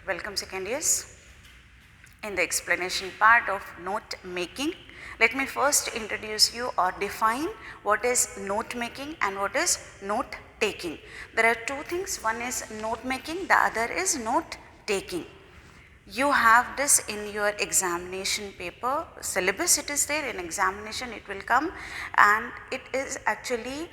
Welcome second years. In the explanation part of note making, let me first introduce you or define what is note making and what is note taking. There are two things, one is note making, the other is note taking. You have this in your examination paper, syllabus it is there, in examination it will come, and it is actually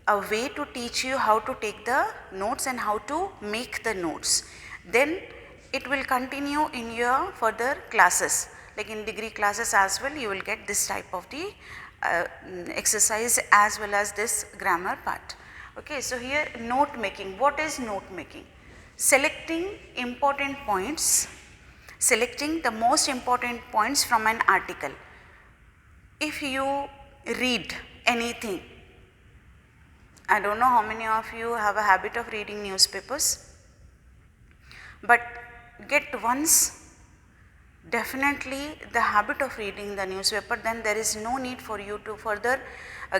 a way to teach you how to take the notes and how to make the notes. Then it will continue in your further classes, like in degree classes as well you will get this type of the exercise as well as this grammar part. Okay, so here note making, what is note making? Selecting important points, selecting the most important points from an article. If you read anything, I don't know how many of you have a habit of reading newspapers, but get once definitely the habit of reading the newspaper, then there is no need for you to further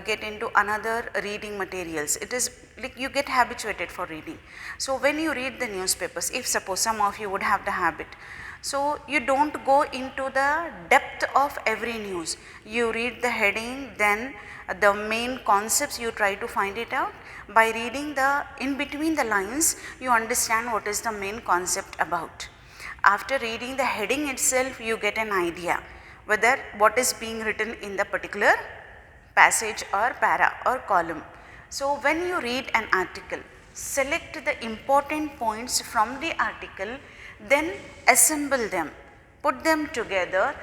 get into another reading materials. It is like you get habituated for reading. So when you read the newspapers, if suppose some of you would have the habit, so you don't go into the depth of every news. You read the heading, then the main concepts you try to find it out. By reading the in between the lines, you understand what is the main concept about. After reading the heading itself, you get an idea whether what is being written in the particular passage or para or column. So when you read an article, select the important points from the article, then assemble them, put them together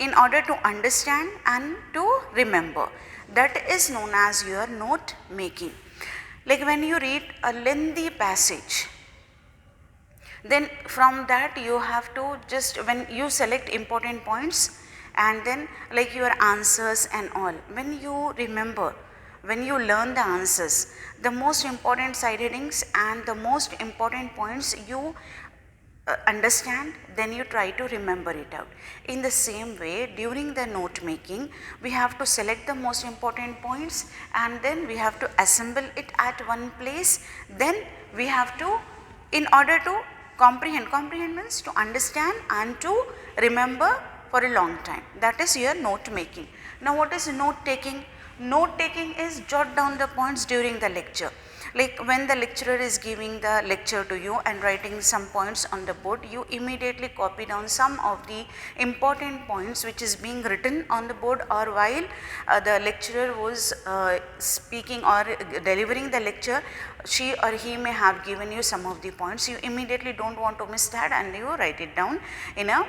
in order to understand and to remember. That is known as your note making. Like when you read a lengthy passage, then from that you have to just, when you select important points and then like your answers and all, when you remember, when you learn the answers, the most important side headings and the most important points you understand, then you try to remember it out. In the same way, during the note making, we have to select the most important points and then we have to assemble it at one place. Then we have to, in order to comprehend means to understand and to remember for a long time. That is your note making. Now what is note taking? Note taking is jot down the points during the lecture. Like when the lecturer is giving the lecture to you and writing some points on the board, you immediately copy down some of the important points which is being written on the board, or while the lecturer was speaking or delivering the lecture, she or he may have given you some of the points. You immediately don't want to miss that and you write it down in a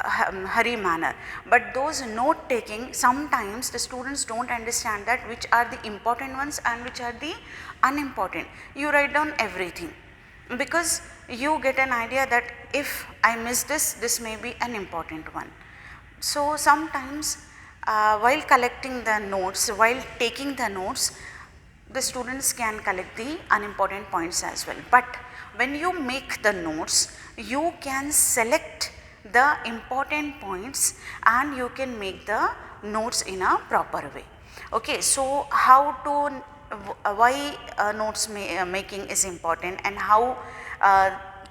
hurry manner. But those note taking, sometimes the students don't understand that which are the important ones and which are the unimportant. You write down everything because you get an idea that if I miss this, this may be an important one. So sometimes while collecting the notes, while taking the notes, the students can collect the unimportant points as well. But when you make the notes, you can select the important points and you can make the notes in a proper way. Okay, so how to, why notes making is important and how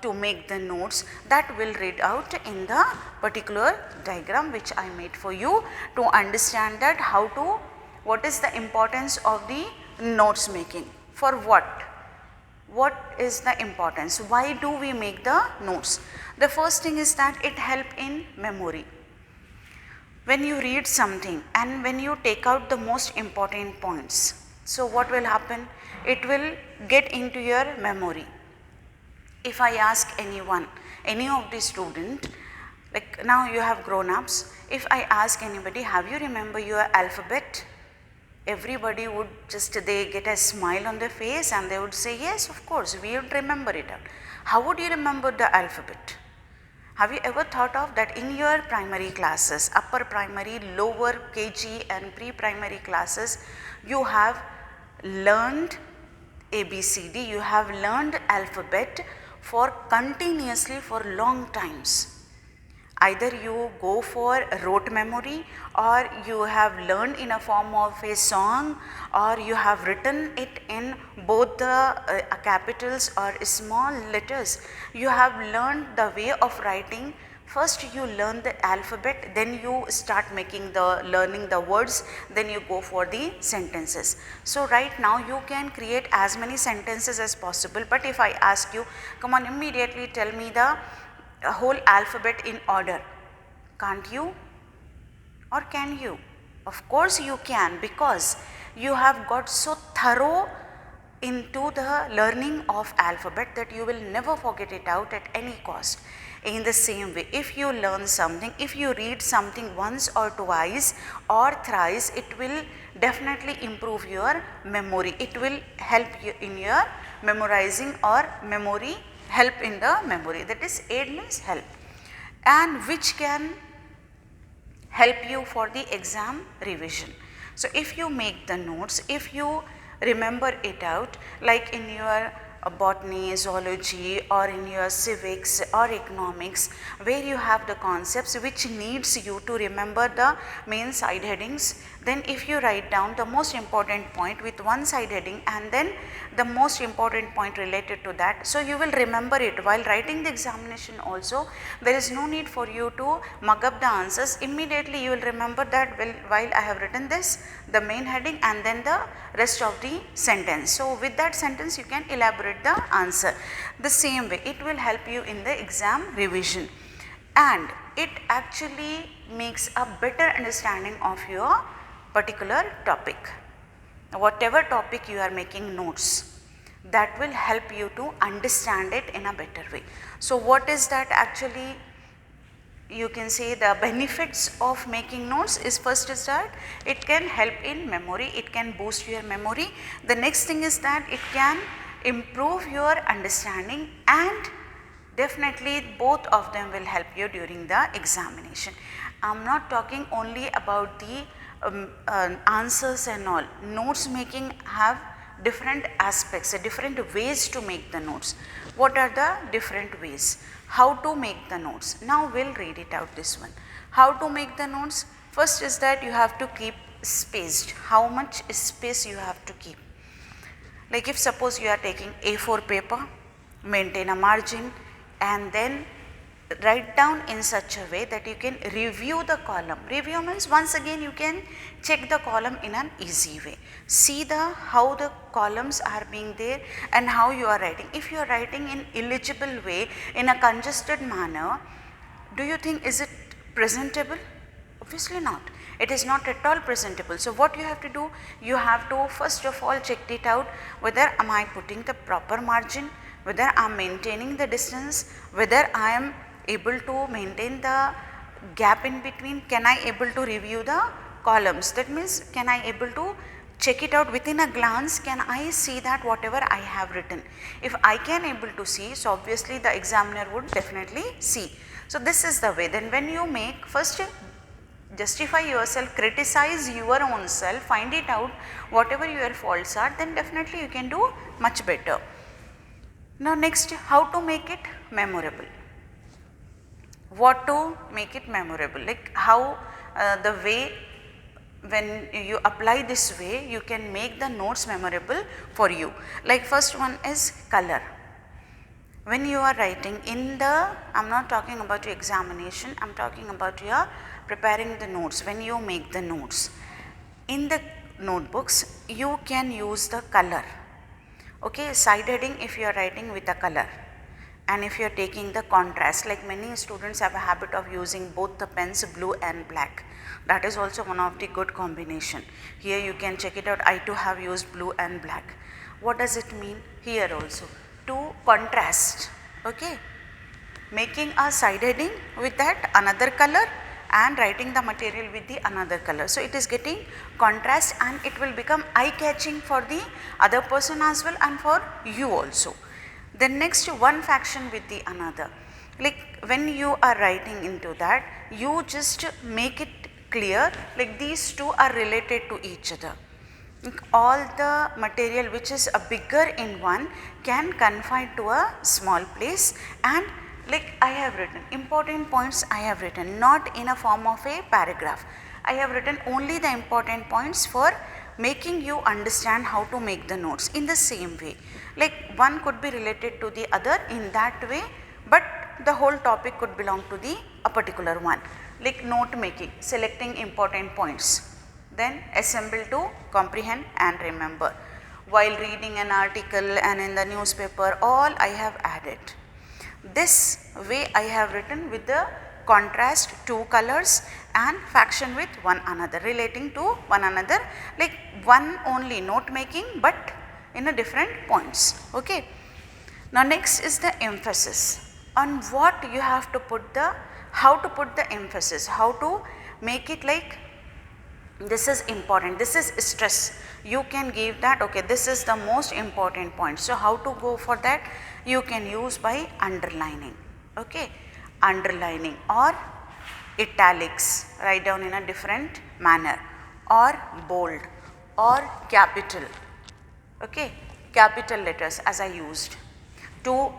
to make the notes, that will read out in the particular diagram which I made for you to understand that how to, what is the importance of the notes making, for what? What is the importance? Why do we make the notes? The first thing is that it helps in memory. When you read something and when you take out the most important points, so what will happen? It will get into your memory. If I ask anyone, any of the student, like now you have grown ups, if I ask anybody, have you remember your alphabet? Everybody would just, they get a smile on their face and they would say, yes, of course, we would remember it out. How would you remember the alphabet? Have you ever thought of that in your primary classes, upper primary, lower KG and pre-primary classes, you have learned ABCD, you have learned alphabet for continuously for long times. Either you go for rote memory, or you have learned in a form of a song, or you have written it in both the capitals or small letters. You have learned the way of writing. First you learn the alphabet, then you start learning the words, then you go for the sentences. So right now you can create as many sentences as possible, but if I ask you, come on, immediately tell me the whole alphabet in order, can't you? Or can you? Of course you can, because you have got so thorough into the learning of alphabet that you will never forget it out at any cost. In the same way, if you learn something, if you read something once or twice or thrice, it will definitely improve your memory. It will help you in your memorizing, or memory, help in the memory, that is aid means help, and which can help you for the exam revision. So if you make the notes, if you remember it out, like in your botany, zoology, or in your civics or economics, where you have the concepts which needs you to remember the main side headings, then if you write down the most important point with one side heading and then the most important point related to that, so you will remember it while writing the examination also. There is no need for you to mug up the answers. Immediately you will remember that, well, while I have written this, the main heading and then the rest of the sentence. So with that sentence you can elaborate the answer. The same way it will help you in the exam revision, and it actually makes a better understanding of your particular topic. Whatever topic you are making notes, that will help you to understand it in a better way. So what is that actually? You can say the benefits of making notes is, first is that it can help in memory, it can boost your memory. The next thing is that it can improve your understanding, and definitely both of them will help you during the examination. I am not talking only about the answers and all. Notes making have different aspects, different ways to make the notes. What are the different ways? How to make the notes? Now we will read it out, this one. How to make the notes? First is that you have to keep spaced. How much space you have to keep? Like if suppose you are taking A4 paper, maintain a margin and then write down in such a way that you can review the column. Review means once again you can check the column in an easy way. See how the columns are being there and how you are writing. If you are writing in illegible way, in a congested manner, do you think is it presentable? Obviously not. It is not at all presentable. So what you have to do? You have to first of all check it out, whether am I putting the proper margin, whether I am maintaining the distance, whether I am able to maintain the gap in between, can I able to review the columns, that means can I able to check it out within a glance, can I see that whatever I have written. If I can able to see, so obviously the examiner would definitely see. So this is the way. Then when you make, first justify yourself, criticize your own self, find it out whatever your faults are, then definitely you can do much better. Now next, how to make it memorable. What to make it memorable, like how the way when you apply this way you can make the notes memorable for you. Like first one is color. When you are writing in the, I am not talking about your examination, I am talking about your preparing the notes. When you make the notes in the notebooks, you can use the color. Okay, side heading if you are writing with a color, and if you are taking the contrast, like many students have a habit of using both the pens blue and black, that is also one of the good combination. Here you can check it out, I too have used blue and black. What does it mean? Here also to contrast, okay, making a side heading with that another color and writing the material with the another color. So it is getting contrast and it will become eye catching for the other person as well and for you also. Then next, one faction with the another, like when you are writing into that, you just make it clear like these two are related to each other. Like all the material which is a bigger in one can confine to a small place, and like I have written important points, I have written not in a form of a paragraph. I have written only the important points for making you understand how to make the notes in the same way. Like one could be related to the other in that way, but the whole topic could belong to the a particular one. Like note making, selecting important points, then assemble to comprehend and remember. While reading an article and in the newspaper, all I have added. This way I have written with the contrast two colors and faction with one another, relating to one another, like one only note making but in a different points. Okay. Now next is the emphasis, on what you have to put the, how to put the emphasis, how to make it like this is important, this is stress. You can give that, okay, this is the most important point. So how to go for that? You can use by underlining, okay, underlining or italics, write down in a different manner, or bold or capital, okay, capital letters as I used to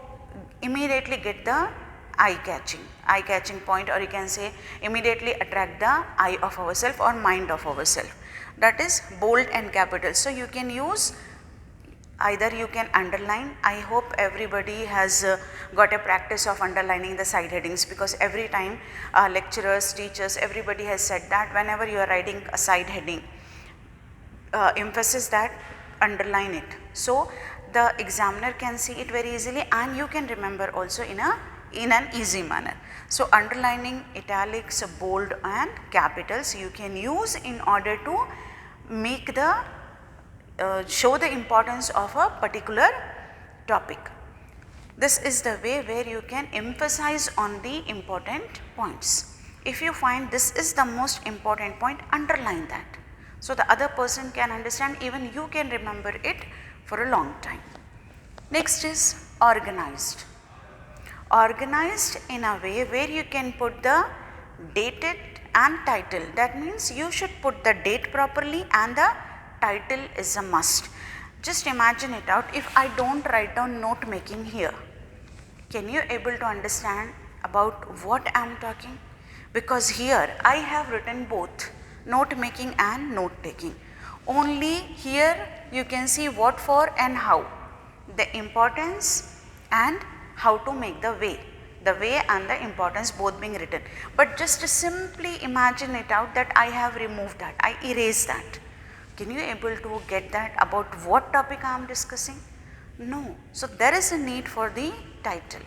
immediately get the eye catching point, or you can say immediately attract the eye of ourself or mind of ourself, that is bold and capital. So you can use either, you can underline. I hope everybody has got a practice of underlining the side headings, because every time lecturers, teachers, everybody has said that whenever you are writing a side heading, emphasis that, underline it. So the examiner can see it very easily and you can remember also in an easy manner. So underlining, italics, bold and capitals you can use in order to make the show the importance of a particular topic. This is the way where you can emphasize on the important points. If you find this is the most important point, underline that, so the other person can understand, even you can remember it for a long time. Next is organized. Organized in a way where you can put the dated and title. That means you should put the date properly and the title is a must. Just imagine it out, if I don't write down note making here, can you able to understand about what I am talking? Because here I have written both note making and note taking. Only here you can see what for and how, the importance and how to make the way and the importance both being written. But just simply imagine it out that I have removed that, I erase that. Can you able to get that about what topic I am discussing? No. So there is a need for the title.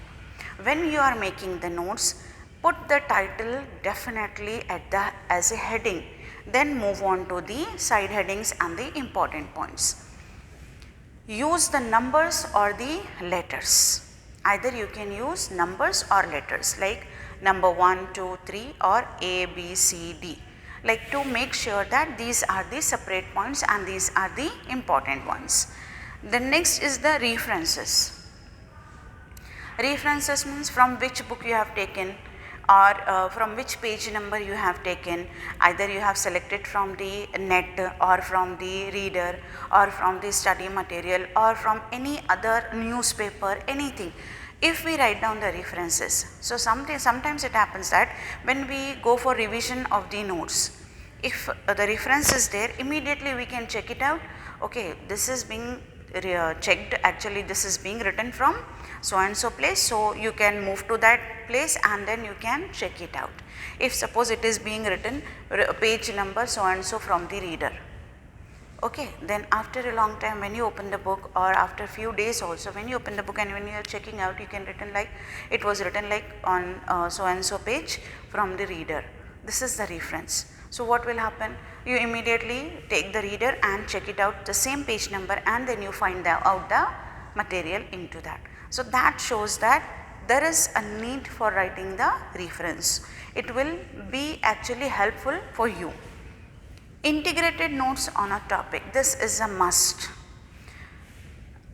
When you are making the notes, put the title definitely at the as a heading, then move on to the side headings and the important points. Use the numbers or the letters. Either you can use numbers or letters like number 1, 2, 3 or A, B, C, D, like to make sure that these are the separate points and these are the important ones. The next is the references. References means from which book you have taken, or from which page number you have taken. Either you have selected from the net or from the reader or from the study material or from any other newspaper, anything. If we write down the references, so sometimes it happens that when we go for revision of the notes, if the reference is there, immediately we can check it out. Okay, this is being checked, actually this is being written from so and so place, so you can move to that place and then you can check it out. If suppose it is being written page number so and so from the reader, okay, then after a long time when you open the book, or after few days also when you open the book and when you are checking out, you can written like it was written like on so and so page from the reader. This is the reference. So what will happen? You immediately take the reader and check it out the same page number and then you find out the material into that. So that shows that there is a need for writing the reference. It will be actually helpful for you. Integrated notes on a topic, this is a must.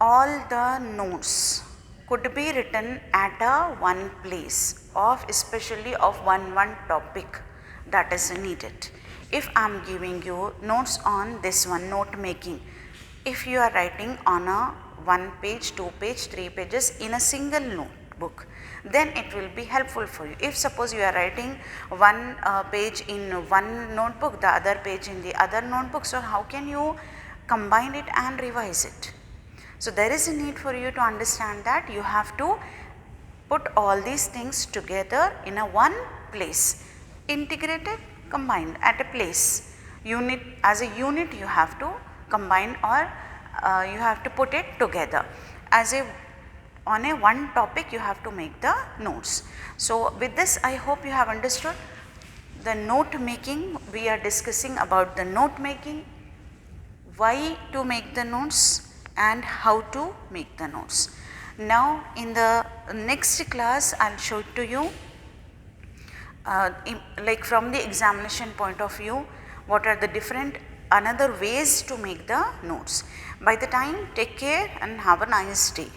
All the notes could be written at a one place of especially of one topic that is needed. If I am giving you notes on this one, note making, if you are writing on a 1 page, 2 page, 3 pages in a single note, notebook, then it will be helpful for you. If suppose you are writing one page in one notebook, the other page in the other notebook, so how can you combine it and revise it? So, there is a need for you to understand that you have to put all these things together in a one place, integrated, combined at a place, unit, as a unit you have to combine, or you have to put it together as a on a one topic you have to make the notes. So, with this I hope you have understood the note making. We are discussing about the note making, why to make the notes and how to make the notes. Now, in the next class I will show it to you like from the examination point of view, what are the different another ways to make the notes. By the time, take care and have a nice day.